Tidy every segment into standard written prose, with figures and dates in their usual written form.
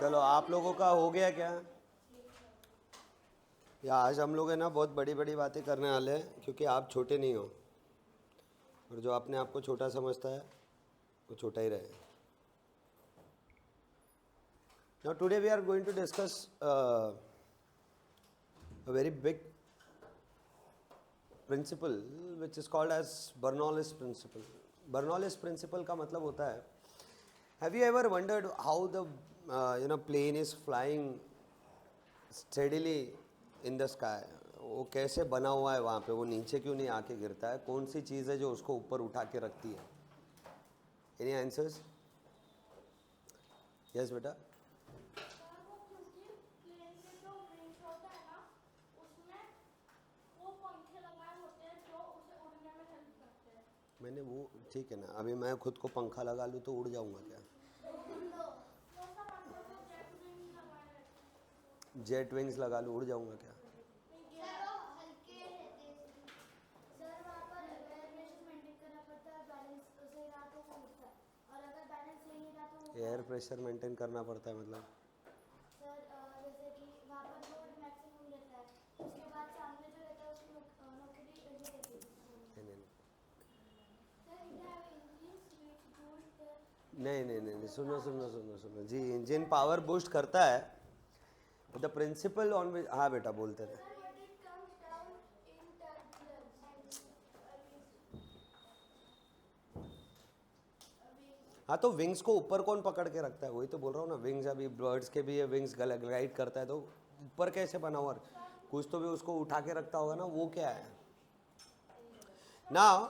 चलो आप लोगों का हो गया क्या? या आज हम लोग है ना बहुत बड़ी बड़ी बातें करने वाले हैं, क्योंकि आप छोटे नहीं हो और जो अपने आप को छोटा समझता है वो छोटा ही रहे। Now today we are going to discuss a very big principle which is called as Bernoulli's principle. Bernoulli's principle का मतलब होता है, have you ever wondered how the plane is flying steadily in the sky? वो कैसे बना हुआ है वहाँ पे, वो नीचे क्यों नहीं आके गिरता है? कौन सी चीज़ है जो उसको ऊपर उठा के रखती है? Any answers? Yes बेटा. मैंने वो ठीक है ना, अभी मैं खुद को पंखा लगा लूँ तो उड़ जाऊँगा क्या? जेट विंग्स लगा लूँ, उड़ जाऊँगा क्या? एयर प्रेशर मेंटेन करना पड़ता है मतलब? सर जैसे कि वहाँ पर लोड मैक्सिमम रहता है, उसके बाद सामने जो रहता है उसकी नौकरी रहती है। नहीं, सुनो जी, इंजन पावर बूस्ट करता है, द प्रिंसिपल ऑन विच, हाँ बेटा बोलते थे। हाँ तो विंग्स को ऊपर कौन पकड़ के रखता है? वही तो बोल रहा हूँ ना, विंग्स अभी बर्ड्स के भी है, विंग्स ग्लाइड करता है, तो ऊपर कैसे बना हुआ? कुछ तो भी उसको उठा के रखता होगा ना, वो क्या है? Now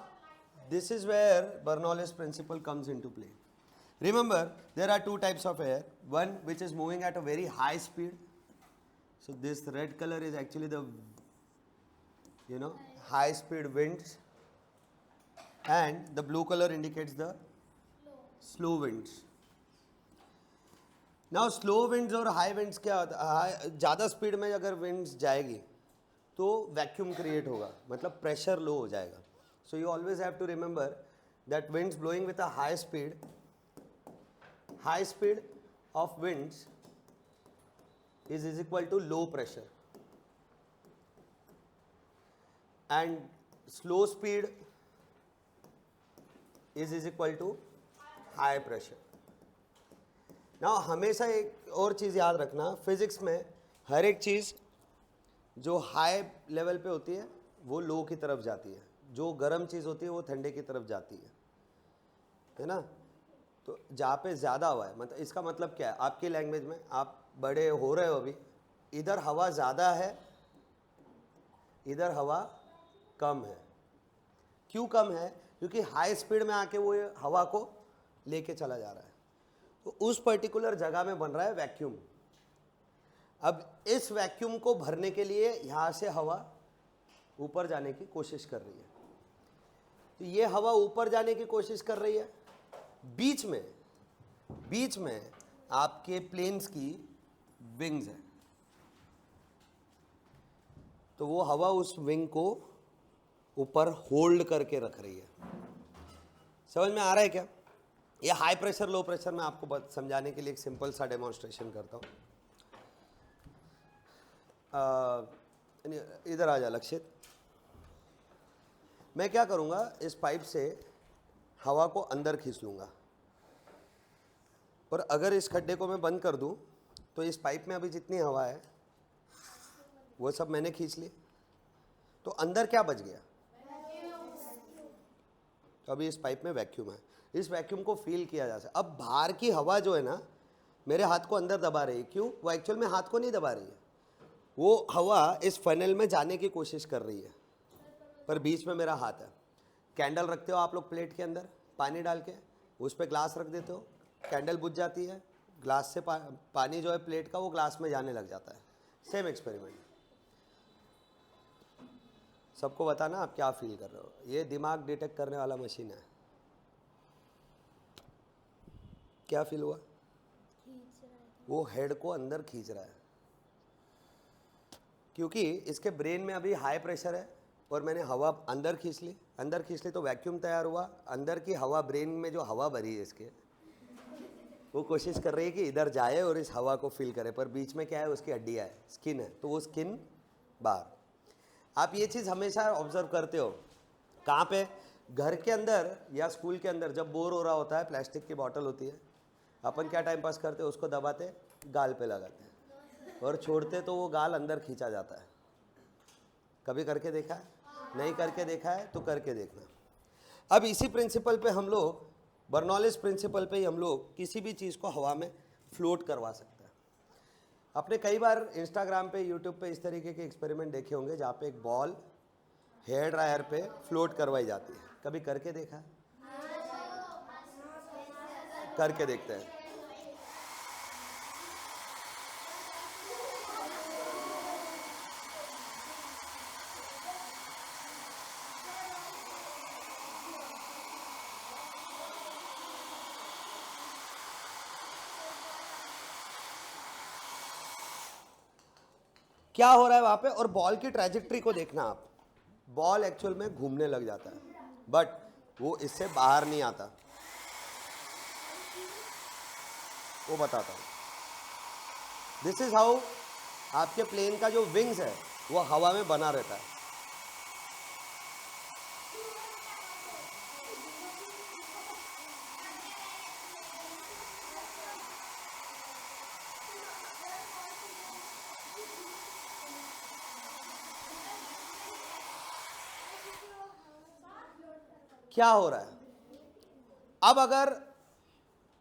this is where Bernoulli's principle comes into play. Remember, there are two types of air. One which is moving at a very high speed. So this red color is actually the high speed winds, and the blue color indicates the slow winds. Now slow winds और high winds क्या होता है? ज़्यादा speed में अगर winds जाएगी तो vacuum create होगा, मतलब प्रेशर लो हो जाएगा. So you always have to remember that winds blowing with a high speed of winds is equal to low pressure, and slow speed is equal to high pressure. Now हमेशा एक और चीज़ याद रखना, physics में हर एक चीज़ जो हाई लेवल पे होती है वो लो की तरफ जाती है, जो गर्म चीज़ होती है वो ठंडे की तरफ जाती है ना? तो जहाँ पे ज़्यादा हवा है, मतलब इसका मतलब क्या है आपकी लैंग्वेज में? आप बड़े हो रहे हो अभी, इधर हवा ज़्यादा है, इधर हवा कम है. क्यों कम है? क्योंकि हाई स्पीड में आके वो हवा को लेके चला जा रहा है, तो उस पर्टिकुलर जगह में बन रहा है वैक्यूम. अब इस वैक्यूम को भरने के लिए यहाँ से हवा ऊपर जाने की कोशिश कर रही है, तो ये हवा ऊपर जाने की कोशिश कर रही है. बीच में आपके प्लेन्स की विंग्स है, तो वो हवा उस विंग को ऊपर होल्ड करके रख रही है. समझ में आ रहा है क्या? ये हाई प्रेशर लो प्रेशर में आपको समझाने के लिए एक सिंपल सा डेमोन्स्ट्रेशन करता हूँ. इधर आ जा लक्षित. मैं क्या करूँगा, इस पाइप से हवा को अंदर खींच लूँगा, और अगर इस खड्डे को मैं बंद कर दूँ तो इस पाइप में अभी जितनी हवा है वो सब मैंने खींच ली, तो अंदर क्या बच गया? तो अभी इस पाइप में वैक्यूम है, इस वैक्यूम को फील किया जा सकता. अब बाहर की हवा जो है ना मेरे हाथ को अंदर दबा रही है. क्यों? वो एक्चुअल में हाथ को नहीं दबा रही है, वो हवा इस फनल में जाने की कोशिश कर रही है, पर बीच में मेरा हाथ है. कैंडल रखते हो आप लोग प्लेट के अंदर, पानी डाल के उस पर ग्लास रख देते हो, कैंडल बुझ जाती है, ग्लास से पानी जो है प्लेट का वो ग्लास में जाने लग जाता है. Same experiment. सबको बताना आप क्या फील कर रहे हो. ये दिमाग डिटेक्ट करने वाला मशीन है. क्या फील हुआ? वो हेड को अंदर खींच रहा है, क्योंकि इसके ब्रेन में अभी हाई प्रेशर है और मैंने हवा अंदर खींच ली तो वैक्यूम तैयार हुआ. अंदर की हवा, ब्रेन में जो हवा भरी है इसके, वो कोशिश कर रही है कि इधर जाए और इस हवा को फील करे, पर बीच में क्या है, उसकी हड्डियाँ है, स्किन है, तो वो स्किन बाहर। आप ये चीज़ हमेशा ऑब्जर्व करते हो कहाँ पे, घर के अंदर या स्कूल के अंदर जब बोर हो रहा होता है, प्लास्टिक की बॉटल होती है, अपन क्या टाइम पास करते हैं, उसको दबाते गाल पे लगाते हैं और छोड़ते तो वो गाल अंदर खींचा जाता है। कभी करके देखा है? नहीं करके देखा है तो करके देखना। अब इसी प्रिंसिपल पे हम लोग, बर्नौलिस प्रिंसिपल पे ही हम लोग किसी भी चीज़ को हवा में फ्लोट करवा सकते हैं। आपने कई बार इंस्टाग्राम पे, यूट्यूब पे इस तरीके के एक्सपेरिमेंट देखे होंगे जहाँ पे एक बॉल हेयर ड्रायर पे फ्लोट करवाई जाती है। कभी करके देखा है? करके देखते हैं। क्या हो रहा है वहां पे, और बॉल की ट्रैजेक्टरी को देखना आप। बॉल एक्चुअल में घूमने लग जाता है, बट वो इससे बाहर नहीं आता। वो बताता हूँ। दिस इज हाउ आपके प्लेन का जो विंग्स है वो हवा में बना रहता है। क्या हो रहा है अब, अगर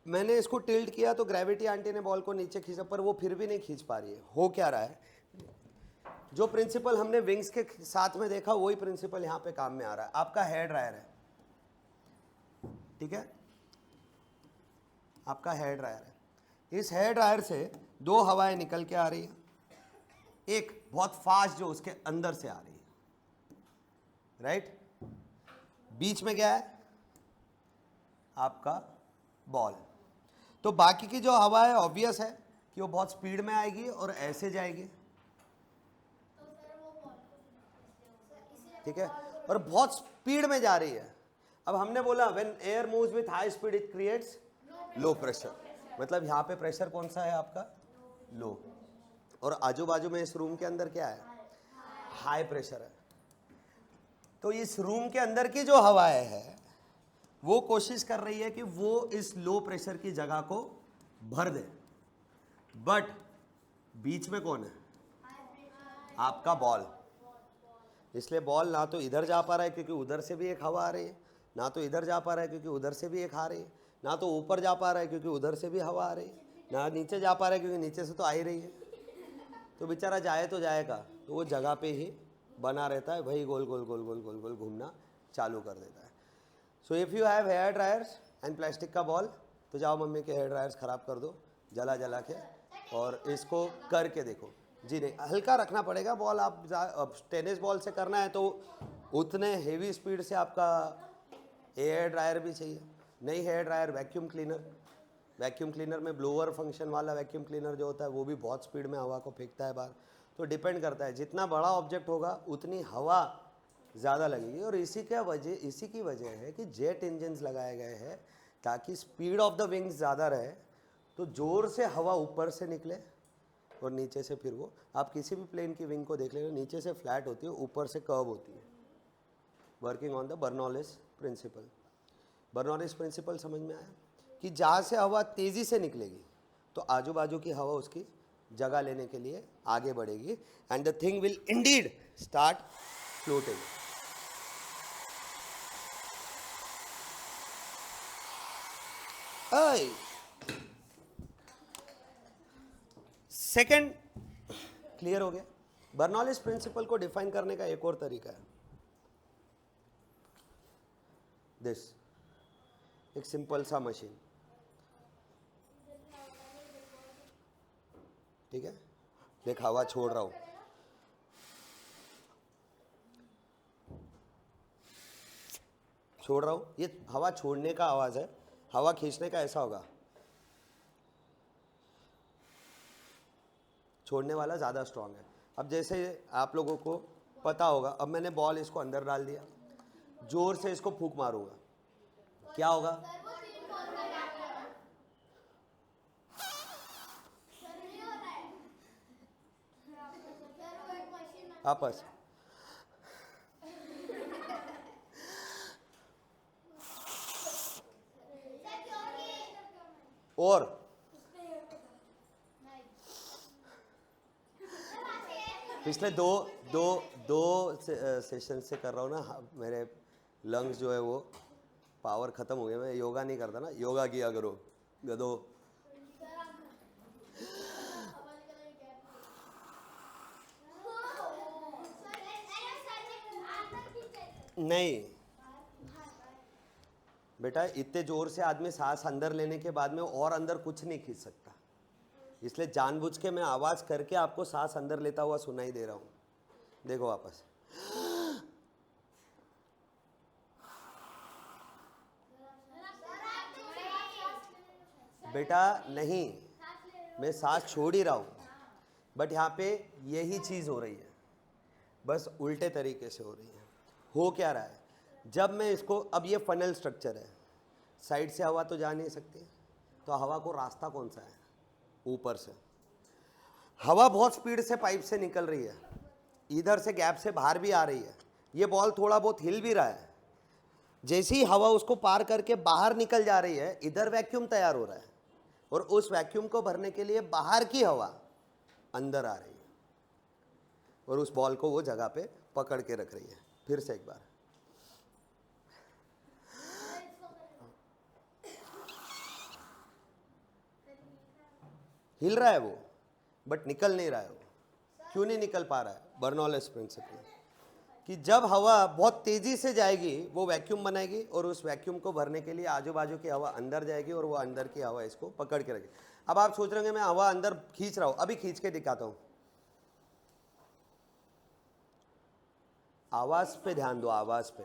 मैंने इसको टिल्ट किया तो ग्रेविटी आंटी ने बॉल को नीचे खींचा, पर वो फिर भी नहीं खींच पा रही है। हो क्या रहा है, जो प्रिंसिपल हमने विंग्स के साथ में देखा वही प्रिंसिपल यहां पे काम में आ रहा है। आपका हेयर ड्रायर है, ठीक है, आपका हेयर ड्रायर है। इस हेयर ड्रायर से दो हवाएं निकल के आ रही है, एक बहुत फास्ट जो उसके अंदर से आ रही है, राइट। बीच में क्या है, आपका बॉल। तो बाकी की जो हवा है ऑब्वियस है कि वो बहुत स्पीड में आएगी और ऐसे जाएगी, ठीक है, और बहुत स्पीड में जा रही है। अब हमने बोला when air moves with high speed it creates low pressure, मतलब यहाँ पे प्रेशर कौन सा है आपका, लो, और आजू बाजू में इस रूम के अंदर क्या है, हाई प्रेशर है। तो इस रूम के अंदर की जो हवाएं है वो कोशिश कर रही है कि वो इस लो प्रेशर की जगह को भर दे, बट बीच में कौन है, आपका बॉल। इसलिए बॉल ना तो इधर जा पा रहा है क्योंकि उधर से भी एक हवा आ रही है, ना तो इधर जा पा रहा है क्योंकि उधर से भी एक आ रही है, ना तो ऊपर जा पा रहा है क्योंकि उधर से भी हवा आ रही है, ना नीचे जा पा रहा है क्योंकि नीचे से तो आ ही रही है। तो बेचारा जाए तो जाएगा, तो वो जगह पे ही बना रहता है, वही गोल गोल गोल गोल गोल गोल घूमना चालू कर देता है। So if you have hair dryers and plastic का बॉल, तो जाओ मम्मी के हेयर ड्रायर्स ख़राब कर दो जला जला के, और इसको करके देखो। जी नहीं, हल्का रखना पड़ेगा बॉल। आप टेनिस बॉल से करना है तो उतने हेवी स्पीड से आपका हेयर ड्रायर भी चाहिए। नहीं hair dryer, vacuum cleaner, vacuum cleaner में ब्लोअर फंक्शन वाला वैक्यूम क्लीनर जो होता है वो भी बहुत स्पीड में हवा को फेंकता है बाहर। तो डिपेंड करता है, जितना बड़ा ऑब्जेक्ट होगा उतनी हवा ज़्यादा लगेगी। और इसी की वजह है कि जेट इंजन्स लगाए गए हैं ताकि स्पीड ऑफ द विंग्स ज़्यादा रहे, तो ज़ोर से हवा ऊपर से निकले और नीचे से फिर वो, आप किसी भी प्लेन की विंग को देख लेना, नीचे से फ्लैट होती है, ऊपर से कर्व होती है। Working on the Bernoulli's principle. Bernoulli's principle समझ में आया कि जहाँ से हवा तेज़ी से निकलेगी तो आजू बाजू की हवा उसकी जगह लेने के लिए आगे बढ़ेगी, and the thing will Indeed start floating. Second clear हो गया। बर्नौलिस प्रिंसिपल को डिफाइन करने का एक और तरीका है, दिस, एक सिंपल सा मशीन, ठीक है, देख हवा छोड़ रहा हूं, छोड़ रहा हूं, ये हवा छोड़ने का आवाज है, हवा खींचने का ऐसा होगा, छोड़ने वाला ज़्यादा स्ट्रांग है। अब जैसे आप लोगों को पता होगा, अब मैंने बॉल इसको अंदर डाल दिया, जोर से इसको फूंक मारूंगा, क्या होगा, वापस। और पिछले दो सेशन से कर रहा हूँ ना, मेरे लंग्स जो है वो पावर ख़त्म हो गया। मैं योगा नहीं करता ना, योगा किया करो गधो। नहीं बेटा, इतने जोर से आदमी सांस अंदर लेने के बाद में और अंदर कुछ नहीं खींच सकता, इसलिए जानबूझ के मैं आवाज़ करके आपको सांस अंदर लेता हुआ सुनाई दे रहा हूँ। देखो वापस। बेटा नहीं, मैं सांस छोड़ ही रहा हूँ, बट यहाँ पे यही चीज़ हो रही है, बस उल्टे तरीके से हो रही है। हो क्या रहा है, जब मैं इसको, अब ये फनल स्ट्रक्चर है, साइड से हवा तो जा नहीं सकती, तो हवा को रास्ता कौन सा है, ऊपर से। हवा बहुत स्पीड से पाइप से निकल रही है, इधर से गैप से बाहर भी आ रही है, ये बॉल थोड़ा बहुत हिल भी रहा है। जैसी हवा उसको पार करके बाहर निकल जा रही है, इधर वैक्यूम तैयार हो रहा है, और उस वैक्यूम को भरने के लिए बाहर की हवा अंदर आ रही है, और उस बॉल को वो जगह पे पकड़ के रख रही है। फिर से एक बार, हिल रहा है वो, बट निकल नहीं रहा है वो। क्यों नहीं निकल पा रहा है? बर्नौलिस प्रिंसिपल, कि जब हवा बहुत तेजी से जाएगी वो वैक्यूम बनाएगी, और उस वैक्यूम को भरने के लिए आजू बाजू की हवा अंदर जाएगी, और वो अंदर की हवा इसको पकड़ के रखेगी। अब आप सोच रहे होंगे मैं हवा अंदर खींच रहा हूं, अभी खींच के दिखाता हूं। आवाज पे ध्यान दो, आवाज पे,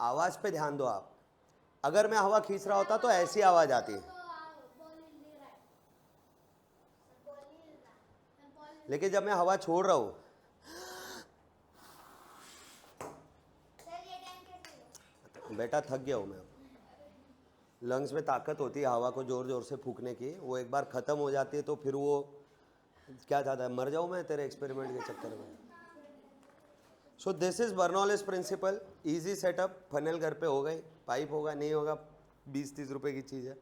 आवाज पे ध्यान दो आप। अगर मैं हवा खींच रहा होता तो ऐसी आवाज आती है, लेकिन जब मैं हवा छोड़ रहा हूं, बेटा थक गया हूं मैं। लंग्स में ताकत होती है हवा को जोर जोर से फूकने की, वो एक बार ख़त्म हो जाती है तो फिर वो क्या चाहता है, मर जाऊं मैं तेरे एक्सपेरिमेंट के चक्कर में। So this is Bernoulli's principle, easy setup. Funnel घर पे हो गई, पाइप होगा नहीं होगा 20-30 रुपए की चीज़ है।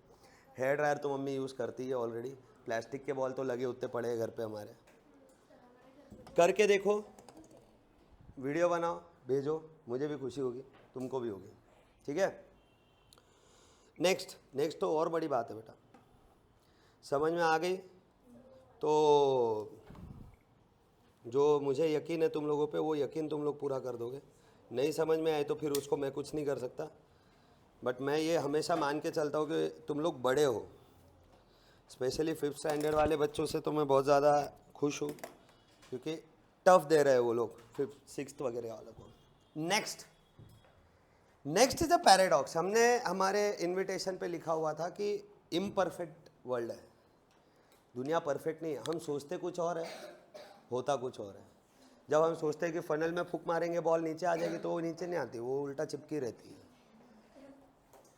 हेयर ड्रायर तो मम्मी यूज़ करती है ऑलरेडी, प्लास्टिक के बॉल तो लगे उतने पड़े हैं घर पे हमारे। करके देखो, वीडियो बनाओ, भेजो, मुझे भी खुशी होगी, तुमको भी होगी, ठीक है। नेक्स्ट तो और बड़ी बात है बेटा, समझ में आ गई तो जो मुझे यकीन है तुम लोगों पे, वो यकीन तुम लोग पूरा कर दोगे। नहीं समझ में आए तो फिर उसको मैं कुछ नहीं कर सकता, बट मैं ये हमेशा मान के चलता हूँ कि तुम लोग बड़े हो। स्पेशली 5th स्टैंडर्ड वाले बच्चों से तो मैं बहुत ज़्यादा खुश हूँ, क्योंकि टफ दे रहे हैं वो लोग 5th 6th वगैरह वालों को। Next is a paradox. हमने हमारे इनविटेशन पे लिखा हुआ था कि इम्परफेक्ट वर्ल्ड है, दुनिया परफेक्ट नहीं है। हम सोचते कुछ और है, होता कुछ और है। जब हम सोचते हैं कि फनल में फूक मारेंगे बॉल नीचे आ जाएगी, तो वो नीचे नहीं आती, वो उल्टा चिपकी रहती है,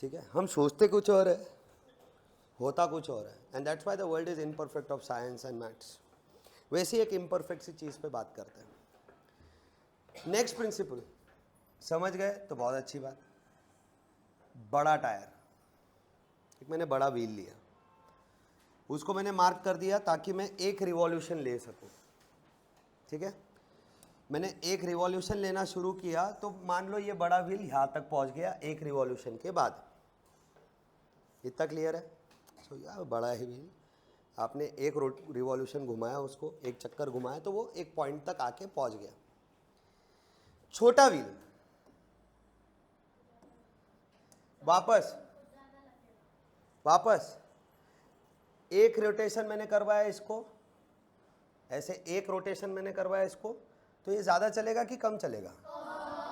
ठीक है। हम सोचते कुछ और है, होता कुछ और है, and that's why the world is imperfect of science and maths. वैसी एक इम्परफेक्ट सी चीज़ पे बात करते हैं। नेक्स्ट प्रिंसिपल समझ गए तो बहुत अच्छी बात। बड़ा टायर, एक मैंने बड़ा व्हील लिया, उसको मैंने मार्क कर दिया ताकि मैं एक रिवॉल्यूशन ले सकूं, ठीक है। मैंने एक रिवॉल्यूशन लेना शुरू किया तो मान लो ये बड़ा व्हील यहाँ तक पहुँच गया एक रिवॉल्यूशन के बाद। इतना क्लियर है? सो यार बड़ा है व्हील, आपने एक रिवॉल्यूशन घुमाया, उसको एक चक्कर घुमाया तो वो एक पॉइंट तक आके पहुँच गया। छोटा व्हील, वापस एक रोटेशन मैंने करवाया इसको, ऐसे एक रोटेशन मैंने करवाया इसको, तो ये ज़्यादा चलेगा कि कम चलेगा?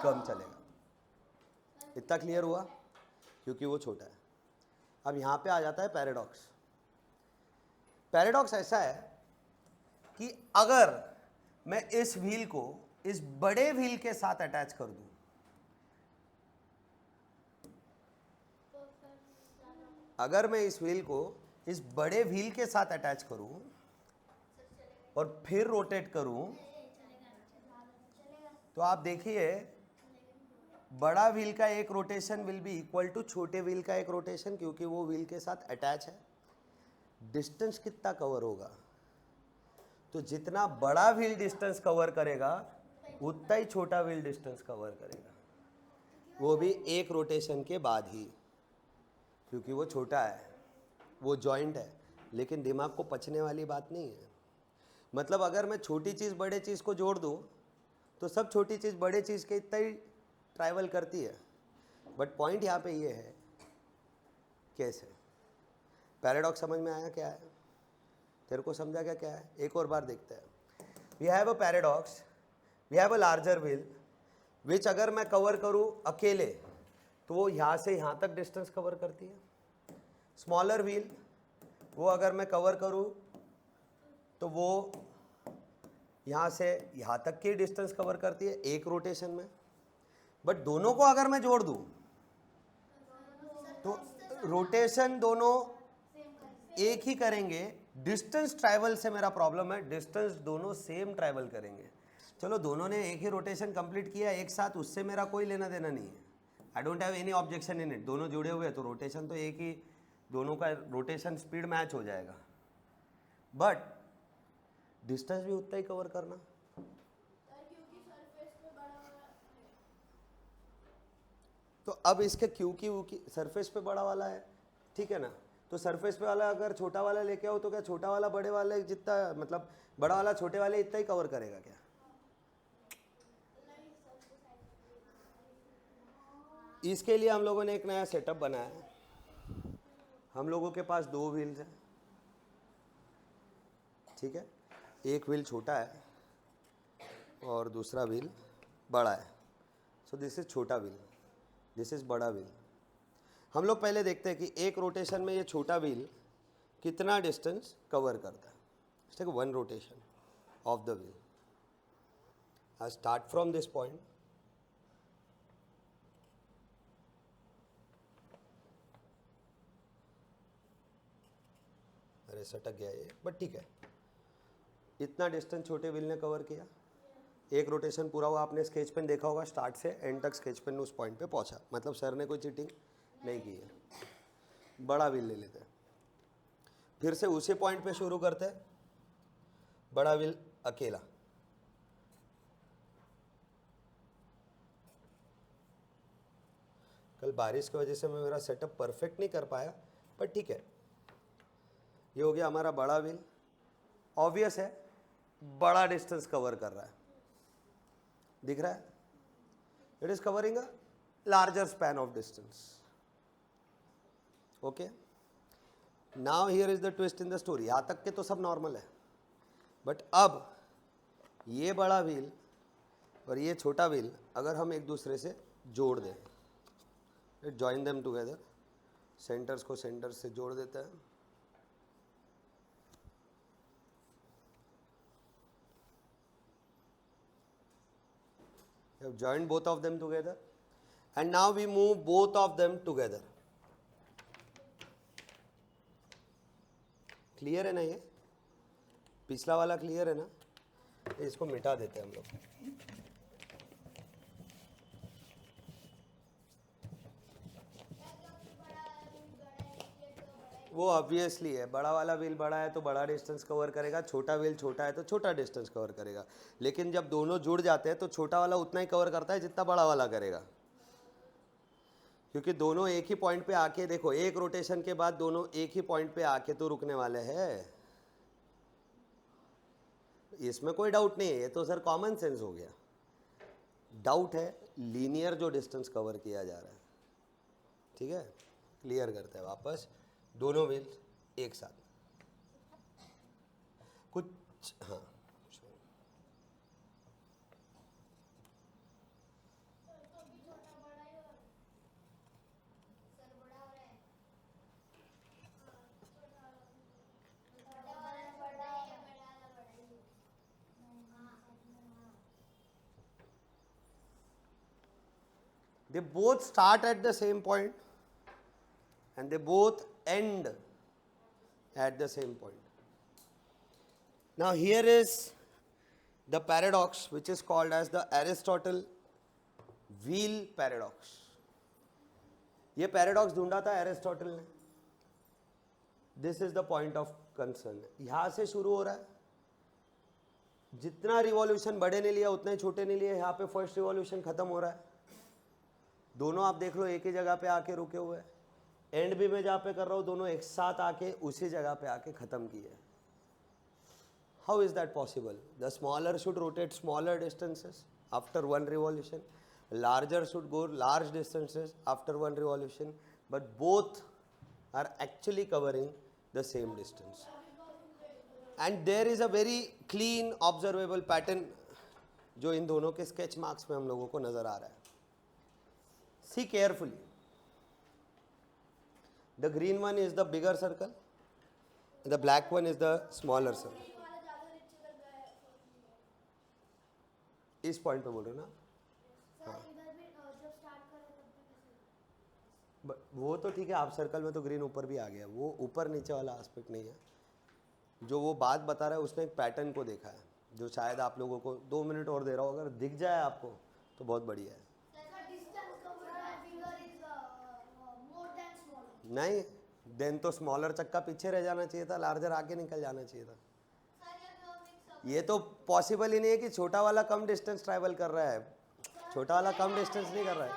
कम चलेगा। इतना क्लियर हुआ? क्योंकि वो छोटा है। अब यहाँ पे आ जाता है पैराडॉक्स। पैराडॉक्स ऐसा है कि अगर मैं इस व्हील को इस बड़े व्हील के साथ अटैच कर दूं, अगर मैं इस व्हील को इस बड़े व्हील के साथ अटैच करूं और फिर रोटेट करूं तो आप देखिए बड़ा व्हील का एक rotation will be equal to छोटे व्हील का एक रोटेशन, क्योंकि वो व्हील के साथ अटैच है। डिस्टेंस कितना कवर होगा? तो जितना बड़ा व्हील डिस्टेंस कवर करेगा उतना ही छोटा व्हील डिस्टेंस कवर करेगा, वो भी एक रोटेशन के बाद ही, क्योंकि वो छोटा है, वो जॉइंट है। लेकिन दिमाग को पचने वाली बात नहीं है। मतलब अगर मैं छोटी चीज़ बड़े चीज़ को जोड़ दूँ तो सब छोटी चीज़ बड़े चीज़ के इतना ही ट्रैवल करती है। बट पॉइंट यहाँ पे ये है, कैसे पैराडॉक्स समझ में आया क्या है? तेरे को समझा क्या क्या है? एक और बार देखते हैं। We have a paradox, we have a larger wheel which अगर मैं कवर करूँ अकेले तो वो यहाँ से यहाँ तक डिस्टेंस कवर करती है। स्मॉलर व्हील वो अगर मैं कवर करूँ तो वो यहाँ से यहाँ तक की डिस्टेंस कवर करती है एक रोटेशन में। बट दोनों को अगर मैं जोड़ दूँ तो रोटेशन दोनों एक ही करेंगे। डिस्टेंस ट्रैवल से मेरा प्रॉब्लम है, डिस्टेंस दोनों सेम ट्रैवल करेंगे। चलो दोनों ने एक ही रोटेशन कंप्लीट किया एक साथ, उससे मेरा कोई लेना देना नहीं है। I don't have any objection in it. दोनों जुड़े हुए हैं तो रोटेशन तो एक ही, दोनों का रोटेशन स्पीड मैच हो जाएगा। बट डिस्टेंस भी उतना ही कवर करना। तो अब इसके क्यू की सरफेस पे बड़ा वाला है, ठीक है ना? तो सरफेस पे वाला अगर छोटा वाला लेके आओ तो क्या छोटा वाला बड़े वाले जितना, मतलब बड़ा वाला छोटे वाले इतना ही कवर करेगा क्या? इसके लिए हम लोगों ने एक नया सेटअप बनाया है। हम लोगों के पास दो व्हील्स हैं, ठीक है? एक व्हील छोटा है और दूसरा व्हील बड़ा है। सो दिस इज छोटा व्हील, दिस इज बड़ा व्हील। हम लोग पहले देखते हैं कि एक रोटेशन में ये छोटा व्हील कितना डिस्टेंस कवर करता है। Let's take one rotation of the wheel. I start from this point. अरे सटक गया ये, बट ठीक है। इतना डिस्टेंस छोटे व्हील ने कवर किया, एक रोटेशन पूरा हुआ। आपने स्केच पेन देखा होगा, स्टार्ट से एंड तक स्केच पेन उस पॉइंट पे पहुंचा, मतलब सर ने कोई चीटिंग नहीं की है। बड़ा व्हील ले लेते हैं, फिर से उसी पॉइंट पे शुरू करते हैं। बड़ा व्हील अकेला, कल बारिश की वजह से मैं मेरा सेटअप परफेक्ट नहीं कर पाया, पर ठीक है। ये हो गया हमारा बड़ा व्हील। ऑब्वियस है बड़ा डिस्टेंस कवर कर रहा है, दिख रहा है? It is covering a larger span of distance. Okay, now here is the twist in the story. यहाँ तक के तो सब नॉर्मल है, बट अब ये बड़ा व्हील और ये छोटा व्हील अगर हम एक दूसरे से जोड़ दें, जॉइन देम टुगेदर, सेंटर्स को सेंटर से जोड़ देते हैं। We have joined both of them together and now we move both of them together. Clear है ना? ये पिछला वाला क्लियर है ना? इसको मिटा देते हैं हम लोग। वो ऑब्वियसली है, बड़ा वाला व्हील बड़ा है तो बड़ा डिस्टेंस कवर करेगा, छोटा व्हील छोटा है तो छोटा डिस्टेंस कवर करेगा। लेकिन जब दोनों जुड़ जाते हैं तो छोटा वाला उतना ही कवर करता है जितना बड़ा वाला करेगा, क्योंकि दोनों एक ही पॉइंट पे आके, देखो एक रोटेशन के बाद दोनों एक ही पॉइंट पे आके तो रुकने वाले हैं। इसमें कोई डाउट नहीं है, ये तो सर कॉमन सेंस हो गया। डाउट है लीनियर जो डिस्टेंस कवर किया जा रहा है, ठीक है? क्लियर करते हैं वापस, दोनों व्हील्स एक साथ कुछ, हाँ they both start at the same point and they both end at the same point. Now here is the paradox which is called as the Aristotle wheel paradox. ये पैराडॉक्स ढूंढा था एरिस्टोटल ने. This is the point of concern. यहां से शुरू हो रहा है. जितना रिवॉल्यूशन बड़े ने लिया उतना ही छोटे ने लिया. यहाँ पे फर्स्ट रिवॉल्यूशन खत्म हो रहा है. दोनों आप देख लो एक ही जगह पे आके रुके हुए हैं. एंड भी मैं जहाँ पे कर रहा हूँ दोनों एक साथ आके उसी जगह पे आके खत्म किए. How is that possible? The smaller should rotate smaller distances after one revolution. Larger should go large distances after one revolution, but both are actually covering the same distance. And there is a very clean observable pattern जो इन दोनों के sketch marks में हम लोगों को नजर आ रहा है. See carefully. The green one is the bigger circle, and the black one is the smaller circle. इस पॉइंट पे बोल रहे हो ना? सर इधर भी जब स्टार्ट कर रहे तब भी कैसे? वो तो ठीक है. आप सर्कल में तो ग्रीन ऊपर भी आ गया. वो ऊपर नीचे वाला एस्पेक्ट नहीं है. जो वो बात बता रहा है उसने एक पैटर्न को देखा है जो शायद आप लोगों को 2 मिनट और दे रहा हूँ. अगर दिख जाए आपको तो बहुत बढ़िया है. नहीं देन तो स्मॉलर चक्का पीछे रह जाना चाहिए था. लार्जर आगे निकल जाना चाहिए था. ये तो पॉसिबल ही नहीं है कि छोटा वाला कम डिस्टेंस ट्रैवल कर रहा है. छोटा वाला कम डिस्टेंस नहीं कर रहा है.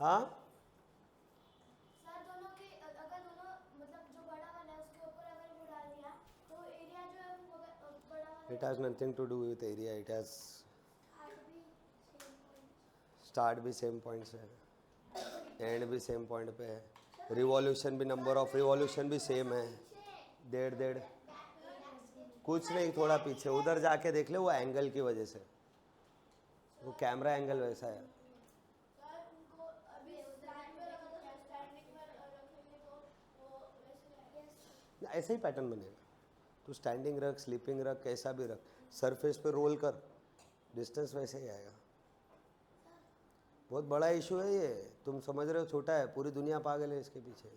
हाँ सर दोनों के अगर दोनों मतलब जो बड़ा वाला है उसके ऊपर अगर वो डाल दिया तो एरिया जो है वो बड़ा वाला it has nothing to do with area. It has भी सेम पॉइंट. स्टार्ट भी सेम पॉइंट से है, एंड भी सेम पॉइंट पे है. रिवॉल्यूशन भी नंबर ऑफ रिवॉल्यूशन भी सेम है. 1.5 कुछ नहीं. थोड़ा पीछे उधर जाके देख ले. वो एंगल की वजह से वो कैमरा एंगल वैसा है. ऐसा ही पैटर्न बनेगा. तो स्टैंडिंग रख, स्लीपिंग रख, कैसा भी रख, सरफेस पे रोल कर, डिस्टेंस वैसे ही आएगा. बहुत बड़ा इशू है ये. तुम समझ रहे हो छोटा है. पूरी दुनिया पागल है इसके पीछे.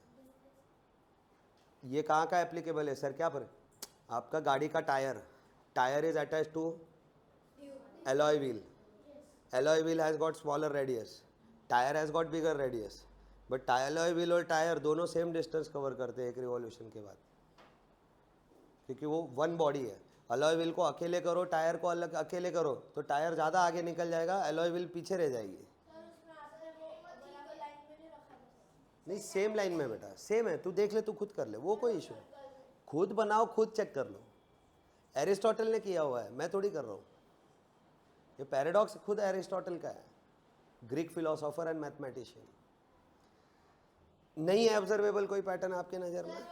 ये कहाँ का एप्लीकेबल है सर? क्या पर आपका गाड़ी का tyre is attach to alloy wheel. Alloy wheel has got smaller radius. Tire has got bigger radius. But alloy wheel और टायर दोनों सेम डिस्टेंस कवर करते हैं एक रिवॉल्यूशन के बाद, क्योंकि वो वन बॉडी है. alloy wheel को अकेले करो, टायर को अलग अकेले करो तो टायर ज़्यादा आगे निकल जाएगा, alloy wheel पीछे रह जाएगी. नहीं सेम लाइन में बेटा, सेम है. तू देख ले, तू खुद कर ले, वो कोई इशू नहीं. खुद बनाओ, खुद चेक कर लो. एरिस्टोटल ने किया हुआ है, मैं थोड़ी कर रहा हूँ. ये पैराडॉक्स खुद एरिस्टोटल का है, ग्रीक फिलोसोफर एंड मैथमेटिशियन. नहीं है ऑब्जर्वेबल कोई पैटर्न आपके नज़र में?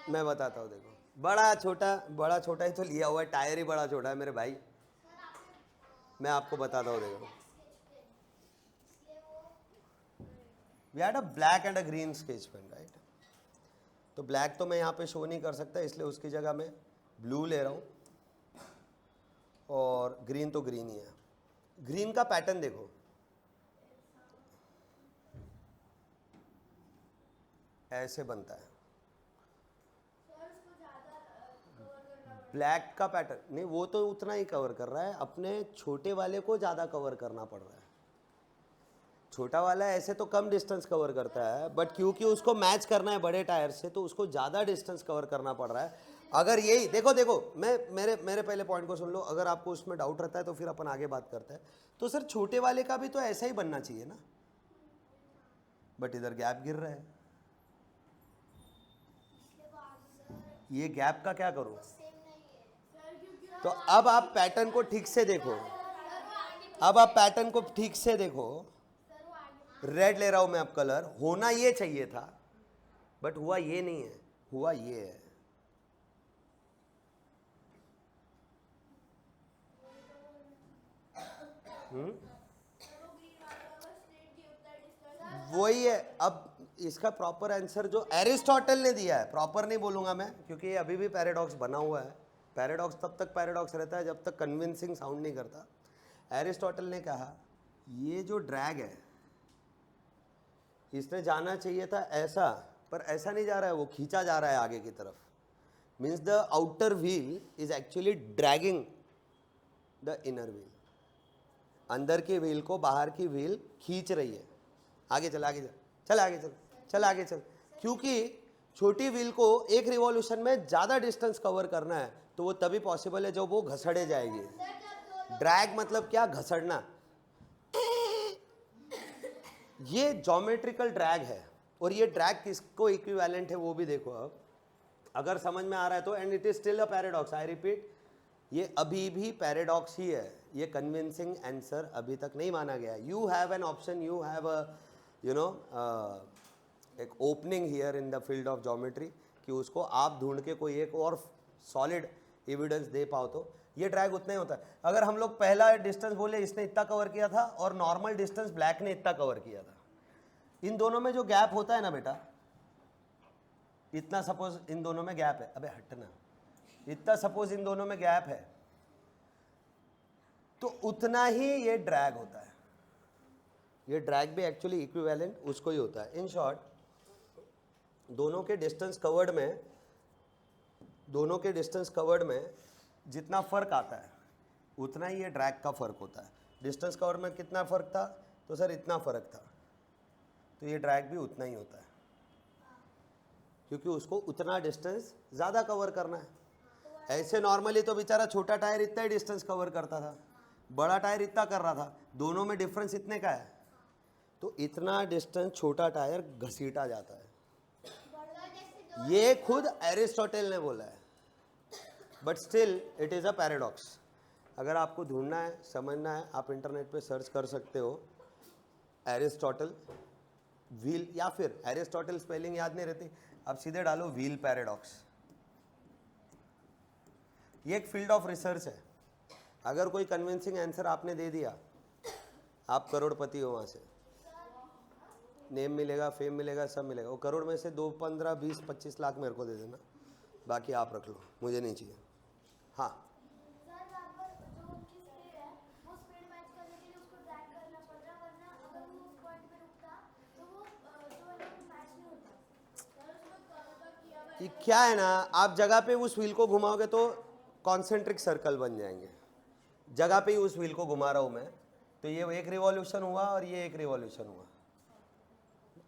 मैं बताता हूँ. देखो बड़ा छोटा ही तो लिया हुआ है. टायर ही बड़ा छोटा है मेरे भाई. मैं आपको बताता हूँ. देखो we had a black and a green sketch pen, right? तो ब्लैक तो मैं यहाँ पे शो नहीं कर सकता, इसलिए उसकी जगह मैं ब्लू ले रहा हूँ. और ग्रीन तो ग्रीन ही है. ग्रीन का पैटर्न देखो, ऐसे बनता है. ब्लैक का पैटर्न नहीं, वो तो उतना ही कवर कर रहा है. अपने छोटे वाले को ज़्यादा कवर करना पड़ रहा है. छोटा वाला ऐसे तो कम डिस्टेंस कवर करता है, बट क्योंकि उसको मैच करना है बड़े टायर से तो उसको ज़्यादा डिस्टेंस कवर करना पड़ रहा है. अगर यही देखो मैं मेरे पहले पॉइंट को सुन लो. अगर आपको उसमें डाउट रहता है तो फिर अपन आगे बात करते हैं. तो सर छोटे वाले का भी तो ऐसा ही बनना चाहिए ना, बट इधर गैप गिर रहा है. ये गैप का क्या करूं? तो अब आप पैटर्न को ठीक से देखो. रेड ले रहा हूं मैं अब कलर. होना ये चाहिए था बट हुआ ये नहीं है, हुआ ये है. वही है. अब इसका प्रॉपर आंसर जो एरिस्टोटल ने दिया है, प्रॉपर नहीं बोलूंगा मैं क्योंकि ये अभी भी पैराडॉक्स बना हुआ है. पैराडॉक्स तब तक पैराडॉक्स रहता है जब तक कन्विंसिंग साउंड नहीं करता. एरिस्टोटल ने कहा ये जो ड्रैग है इसने जाना चाहिए था ऐसा, पर ऐसा नहीं जा रहा है, वो खींचा जा रहा है आगे की तरफ. means the outer wheel is actually dragging the inner wheel. अंदर की व्हील को बाहर की व्हील खींच रही है. आगे चल, आगे चल, चल आगे चल, चल आगे चल. क्योंकि छोटी व्हील को एक रिवॉल्यूशन में ज़्यादा डिस्टेंस कवर करना है, तो वो तभी पॉसिबल है जब वो घसड़े जाएगी. ड्रैग मतलब क्या? घसड़ना. ये ज्योमेट्रिकल ड्रैग है. और ये ड्रैग किसको इक्विवेलेंट है वो भी देखो अब, अगर समझ में आ रहा है तो. And it is still a paradox. I repeat, ये अभी भी पैराडॉक्स ही है. ये कन्विंसिंग आंसर अभी तक नहीं माना गया है. You have an option, you have a एक opening here in the field of geometry कि उसको आप ढूंढ के कोई एक और सॉलिड एविडेंस दे पाओ. तो ये ड्रैग उतना ही होता है. अगर हम लोग पहला डिस्टेंस बोले इसने इतना कवर किया था और नॉर्मल डिस्टेंस ब्लैक ने इतना कवर किया था, इन दोनों में जो गैप होता है ना बेटा, इतना सपोज इन दोनों में गैप है, अबे हटना, इतना सपोज इन दोनों में गैप है, तो उतना ही ये ड्रैग होता है. ये ड्रैग भी एक्चुअली इक्विवेलेंट उसको ही होता है. इन शॉर्ट, दोनों के डिस्टेंस कवर्ड में जितना फर्क आता है उतना ही ये ड्रैग का फर्क होता है. डिस्टेंस कवर्ड में कितना फर्क था? तो सर इतना फर्क था. तो ये ड्रैग भी उतना ही होता है, क्योंकि उसको उतना डिस्टेंस ज़्यादा कवर करना है. ऐसे नॉर्मली तो बेचारा छोटा टायर इतना ही डिस्टेंस कवर करता था, बड़ा टायर इतना कर रहा था, दोनों में डिफरेंस इतने का है, तो इतना डिस्टेंस छोटा टायर घसीटा जाता है. ये खुद एरिस्टोटल ने बोला है, but still it is a paradox. अगर आपको ढूंढना है, समझना है, आप इंटरनेट पे सर्च कर सकते हो एरिस्टोटल व्हील, या फिर एरिस्टोटल स्पेलिंग याद नहीं रहती, आप सीधे डालो व्हील पैराडॉक्स. ये एक फील्ड ऑफ रिसर्च है. अगर कोई कन्विंसिंग आंसर आपने दे दिया, आप करोड़पति हो. वहाँ से नेम मिलेगा, फेम मिलेगा, सब मिलेगा. वो करोड़ में से 2, 15, 20, 25 लाख मेरे को दे देना, बाकी आप रख लो, मुझे नहीं चाहिए. हाँ, सर वहाँ पर जो उनकी स्पीड है वो स्पीड मैच करने के लिए उसको ड्रैग करना पड़ रहा, वरना अगर वो उस पॉइंट पे रुकता तो वो जो है ना मैच नहीं होता. सर उसमें कवर किया हुआ ये क्या है ना, आप जगह पे उस व्हील को घुमाओगे तो कॉन्सेंट्रिक सर्कल बन जाएंगे. जगह पे ही उस व्हील को घुमा रहा हूँ मैं, तो ये एक रिवॉल्यूशन हुआ और ये एक रिवॉल्यूशन हुआ,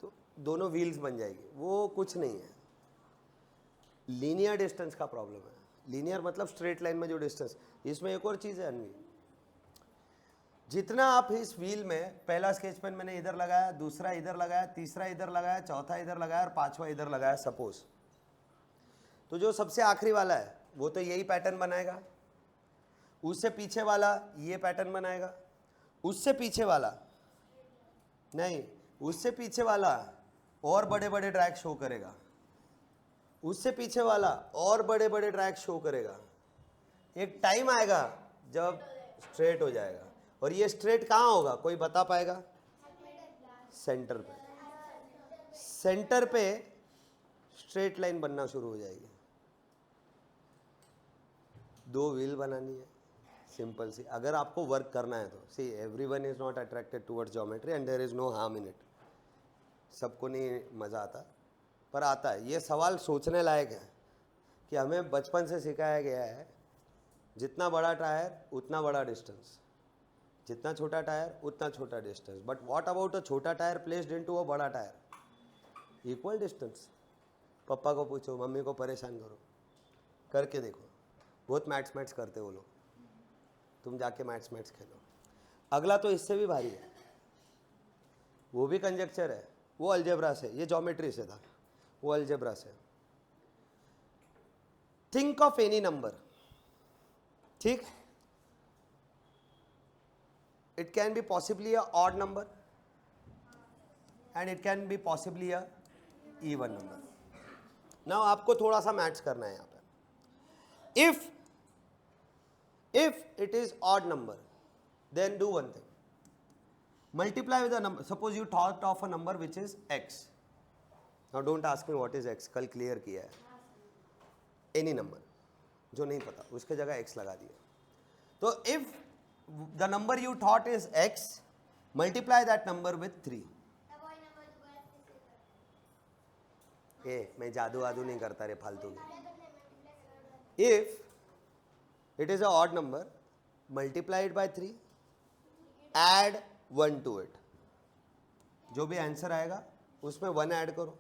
तो दोनों व्हील्स बन जाएगी. वो कुछ नहीं है, लीनियर डिस्टेंस का प्रॉब्लम है. लीनियर मतलब स्ट्रेट लाइन में जो डिस्टेंस. इसमें एक और चीज़ है अनवी, जितना आप इस व्हील में, पहला स्केच पेन मैंने इधर लगाया, दूसरा इधर लगाया, तीसरा इधर लगाया, चौथा इधर लगाया और पांचवा इधर लगाया सपोज, तो जो सबसे आखिरी वाला है वो तो यही पैटर्न बनाएगा, उससे पीछे वाला ये पैटर्न बनाएगा, उससे पीछे वाला नहीं, उससे पीछे वाला और बड़े बड़े ड्रैग शो करेगा, उससे पीछे वाला और बड़े बड़े ड्रैग शो करेगा. एक टाइम आएगा जब स्ट्रेट हो जाएगा, और ये स्ट्रेट कहाँ होगा कोई बता पाएगा? सेंटर पे. सेंटर पे स्ट्रेट लाइन बनना शुरू हो जाएगी. 2 व्हील बनानी है, सिंपल सी. अगर आपको वर्क करना है तो see, everyone is not attracted towards geometry and there is no harm in it. सबको नहीं मज़ा आता, पर आता है. ये सवाल सोचने लायक है कि हमें बचपन से सिखाया गया है जितना बड़ा टायर उतना बड़ा डिस्टेंस, जितना छोटा टायर उतना छोटा distance. But what about a छोटा टायर प्लेस्ड इनटू अ बड़ा टायर? Equal distance. पापा को पूछो, मम्मी को परेशान करो, करके देखो. बहुत मैथ्स करते वो लोग, तुम जाके मैथ्स खेलो. अगला तो इससे भी भारी है, वो भी कंजक्चर है, वो अलजेब्रा से, ये ज्योमेट्री से था, वो अलजेब्रा से. थिंक ऑफ एनी नंबर, ठीक? It can be possibly a odd number and it can be possibly a even number. Now आपको थोड़ा सा मैथ्स करना है यहाँ पे. if it is odd number, then do one thing, multiply with a number. Suppose you thought of a number which is x. Now don't ask me what is x, कल clear किया है. any number जो नहीं पता उसके जगह x लगा दिया. तो if the number you thought is x, multiply that number with 3. मैं जादू वादू नहीं करता रे फालतू की. if it is a odd number, multiply it by 3, add 1 to it. जो भी आंसर आएगा उसमें 1 ऐड करो,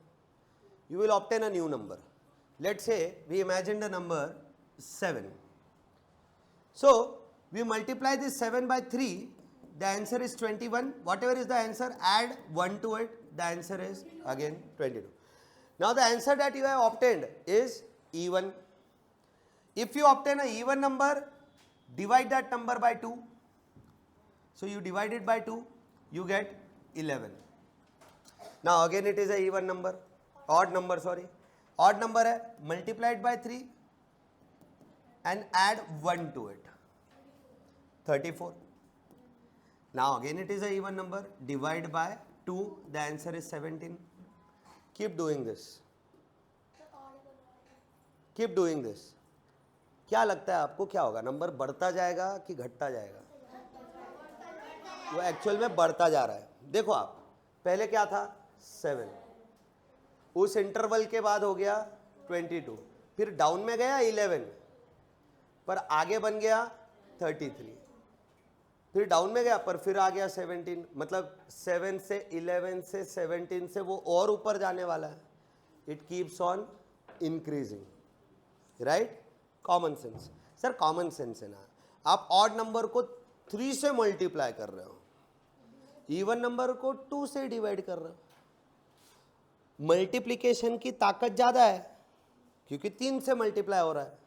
you will obtain a new number. Let's say we imagined a number 7. So we multiply this 7 by 3, the answer is 21. Whatever is the answer, add 1 to it, the answer is again 22. Now the answer that you have obtained is even. If you obtain a even number, divide that number by 2. So you divide it by 2, you get 11. Now again it is a even number, odd number, sorry. Odd number है, multiply it by 3 and add 1 to it, 34. Now again it is a even number, divide by 2, the answer is 17. Keep doing this. Keep doing this. क्या लगता है आपको क्या होगा? Number बढ़ता जाएगा कि घटता जाएगा? वो एक्चुअल में बढ़ता जा रहा है. देखो आप, पहले क्या था? 7, उस इंटरवल के बाद हो गया 22, फिर डाउन में गया 11, पर आगे बन गया 33, फिर डाउन में गया पर फिर आ गया 17. मतलब 7 से 11 से 17 से वो और ऊपर जाने वाला है. It keeps on increasing, right? Common sense. Sir common sense है ना. आप ऑड नंबर को 3 से मल्टीप्लाई कर रहे हो, इवन नंबर को 2 से डिवाइड कर रहे हो. मल्टीप्लिकेशन की ताकत ज्यादा है क्योंकि 3 से मल्टीप्लाई हो रहा है,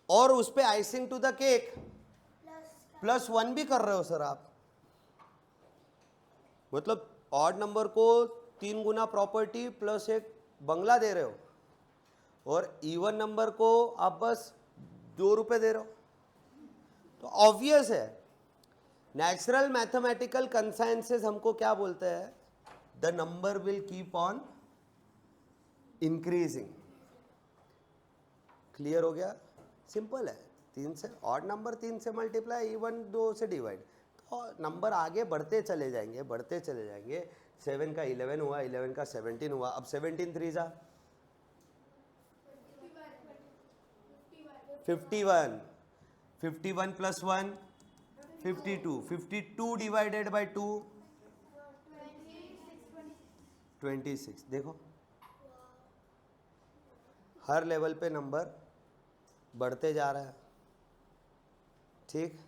और उस पे आइसिंग टू द केक +1 भी कर रहे हो सर आप. मतलब ऑड नंबर को 3 गुना प्रॉपर्टी प्लस एक बंगला दे रहे हो, और इवन नंबर को आप बस 2 रुपए दे रहे हो. तो ऑब्वियस है, नेचुरल मैथमेटिकल कंसेंसस हमको क्या बोलते हैं? The number will keep on increasing. Clear हो गया? सिंपल है. 3 से ऑड नंबर 3 से मल्टीप्लाई, इवन 2 से डिवाइड, तो नंबर आगे बढ़ते चले जाएंगे, बढ़ते चले जाएंगे. 7 का 11 हुआ, 11 का 17 हुआ, अब 17 3 जा 51, 51 प्लस 1 52, 52 डिवाइडेड बाय 2 26. देखो हर लेवल पे नंबर बढ़ते जा रहा है, ठीक?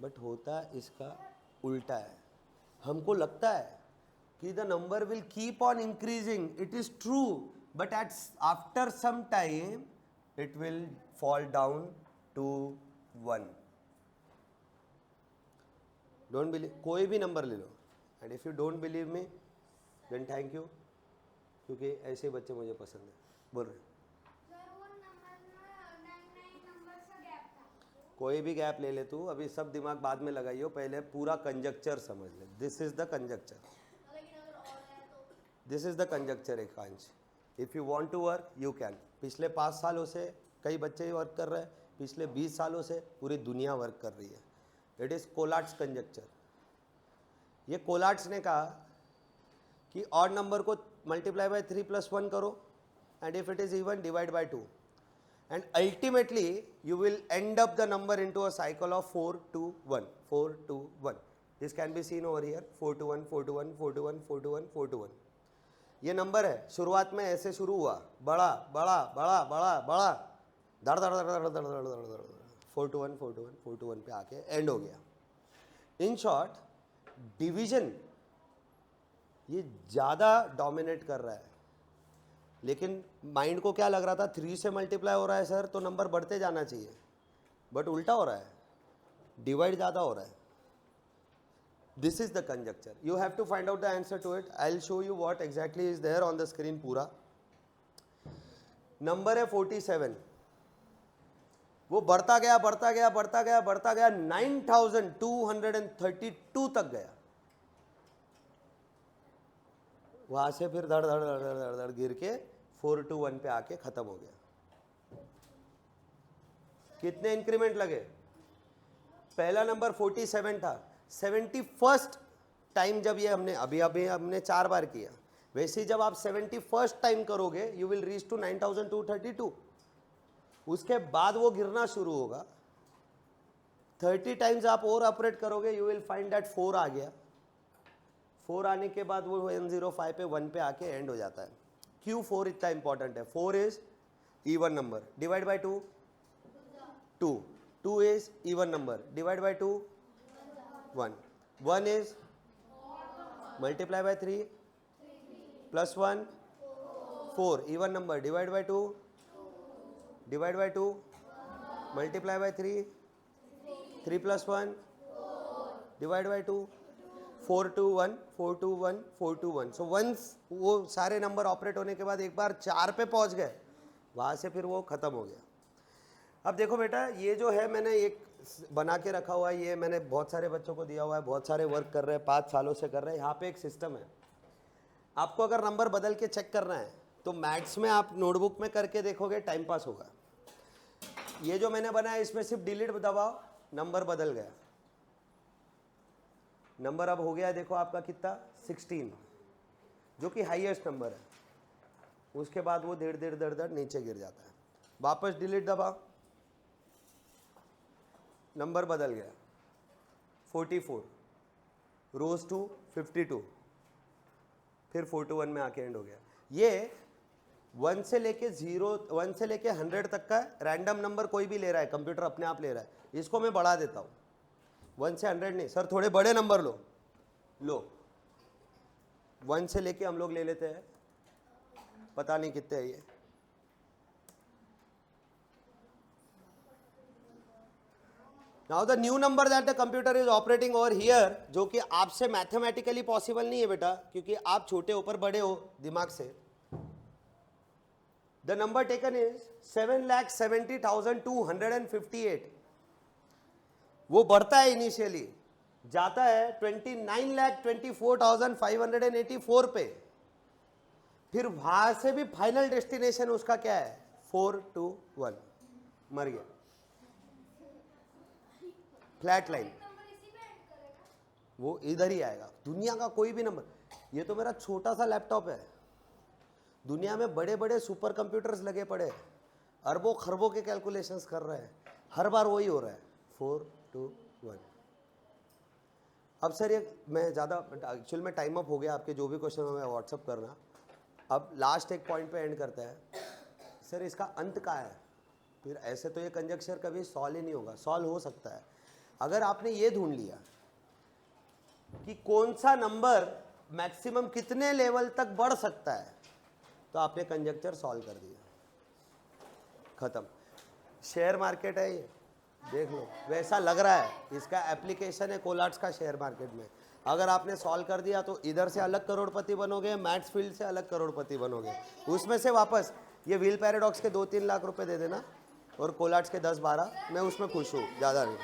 बट होता इसका उल्टा है. हमको लगता है कि the number will keep on increasing. It is true, but at after some time it will fall down to 1. Don't believe, कोई भी नंबर ले लो, and if you don't believe me then thank you, क्योंकि ऐसे बच्चे मुझे पसंद है. बोल रहे कोई भी गैप ले ले तू, अभी सब दिमाग बाद में लगाइयो, पहले पूरा कंजक्चर समझ ले. This is the conjecture, this is the conjecture. Ekansh, if you want to work you can. पिछले 5 सालों से कई बच्चे वर्क कर रहे हैं, पिछले 20 सालों से पूरी दुनिया वर्क कर रही है. It is Collatz conjecture. ये कोलाट्स ने कहा कि ऑड नंबर को मल्टीप्लाई बाय 3 + 1 करो, and if it is even divide by 2, and ultimately you will end up the number into a cycle of 4 to 1, 4 to 1. This can be seen over here, 4 to 1, 4 to 1, 4 to 1, 4 to 1, 4 to 1. ये number है, शुरुआत में ऐसे शुरू हुआ, बड़ा बड़ा बड़ा बड़ा बड़ा, धड़ धड़ धड़ धड़ धड़ धड़ धड़, 4 to 1, 4 to 1, 4 to 1 पे आके एंड हो गया. इन शॉर्ट, डिवीजन ये ज़्यादा डोमिनेट कर रहा है. लेकिन माइंड को क्या लग रहा था? 3 से मल्टीप्लाई हो रहा है सर, तो नंबर बढ़ते जाना चाहिए, बट उल्टा हो रहा है, डिवाइड ज़्यादा हो रहा है. This is the conjecture. You have to find out the answer to it. I'll show you what exactly is there on the screen पूरा. नंबर है 47, वो बढ़ता गया बढ़ता गया बढ़ता गया बढ़ता गया, 9232 तक गया. वहां से फिर धड़ धड़ धड़ धड़ धड़ गिर के 4 to 1 पे आके खत्म हो गया. कितने इंक्रीमेंट लगे? पहला नंबर 47 था, 71st टाइम जब ये हमने अभी हमने 4 बार किया, वैसे ही जब आप 71st टाइम करोगे यू विल रीच टू 9232. उसके बाद वो गिरना शुरू होगा। 30 टाइम्स आप और ऑपरेट करोगे, यू विल फाइंड दैट 4 आ गया। 4 आने के बाद वो 105 पे 1 पे आके एंड हो जाता है। क्यों 4 इतना इंपॉर्टेंट है? 4 is even number, divide by 2 2, 2 is even number, divide by 2 1, 1 is multiply by 3 plus 1 4, even number, divide by 2 divide by 2 multiply by 3 3 plus 1 divide by 2 4 2 1 4 2 1 4 2 1। So once वो सारे नंबर ऑपरेट होने के बाद एक बार 4 पे पहुंच गए, वहाँ से फिर वो ख़त्म हो गया। अब देखो बेटा, ये जो है मैंने एक बना के रखा हुआ है, ये मैंने बहुत सारे बच्चों को दिया हुआ है, बहुत सारे वर्क कर रहे हैं, 5 सालों से कर रहे हैं। यहाँ पे एक सिस्टम है, आपको अगर नंबर बदल के चेक करना है तो मैथ्स में आप नोटबुक में करके देखोगे, टाइम पास होगा। ये जो मैंने बनाया इसमें सिर्फ डिलीट दबाओ, नंबर बदल गया। नंबर अब हो गया देखो आपका कितना, 16, जो कि हाईएस्ट नंबर है। उसके बाद वो धीरे धीरे धीरे धीरे नीचे गिर जाता है। वापस डिलीट दबाओ, नंबर बदल गया, 44 रोज टू 52, फिर 421 में आके एंड हो गया। ये 1 से लेके 100 तक का रैंडम नंबर कोई भी ले रहा है, कंप्यूटर अपने आप ले रहा है। इसको मैं बढ़ा देता हूँ, 1 से 100 नहीं सर, थोड़े बड़े नंबर लो 1 से लेके हम लोग ले लेते हैं, पता नहीं कितने है ये। Now the new number that the computer is operating over here, जो कि आपसे मैथमेटिकली पॉसिबल नहीं है बेटा, क्योंकि आप छोटे ऊपर बड़े हो दिमाग से। The number taken is 7,70,258। वो बढ़ता है, इनिशियली जाता है 29,24,584 पे, फिर वहां से भी फाइनल डेस्टिनेशन उसका क्या है, 421, मर गया, फ्लैट लाइन। वो इधर ही आएगा, दुनिया का कोई भी नंबर। ये तो मेरा छोटा सा लैपटॉप है, दुनिया में बड़े बड़े सुपर कंप्यूटर्स लगे पड़े, अरबों खरबों के कैलकुलेशंस कर रहे हैं, हर बार वही हो रहा है, 421। अब सर ये मैं ज़्यादा एक्चुअल में टाइम अप हो गया, आपके जो भी क्वेश्चन हो मैं व्हाट्सअप करना। अब लास्ट एक पॉइंट पे एंड करता है, सर इसका अंत क्या है? फिर ऐसे तो ये कंजक्शन कभी सॉल्व ही नहीं होगा। सॉल्व हो सकता है अगर आपने ये ढूंढ लिया कि कौन सा नंबर मैक्सिमम कितने लेवल तक बढ़ सकता है, तो आपने कंजक्चर सॉल्व कर दिया, खत्म। शेयर मार्केट है ये, देख लो वैसा लग रहा है, इसका एप्लीकेशन है कोलाट्स का शेयर मार्केट में। अगर आपने सॉल्व कर दिया तो इधर से अलग करोड़पति बनोगे, मैथ्स फील्ड से अलग करोड़पति बनोगे। उसमें से वापस ये व्हील पैराडॉक्स के 2-3 लाख रुपए दे देना और कोलाट्स के 10-12, मैं उसमें खुश हूँ, ज़्यादा नहीं।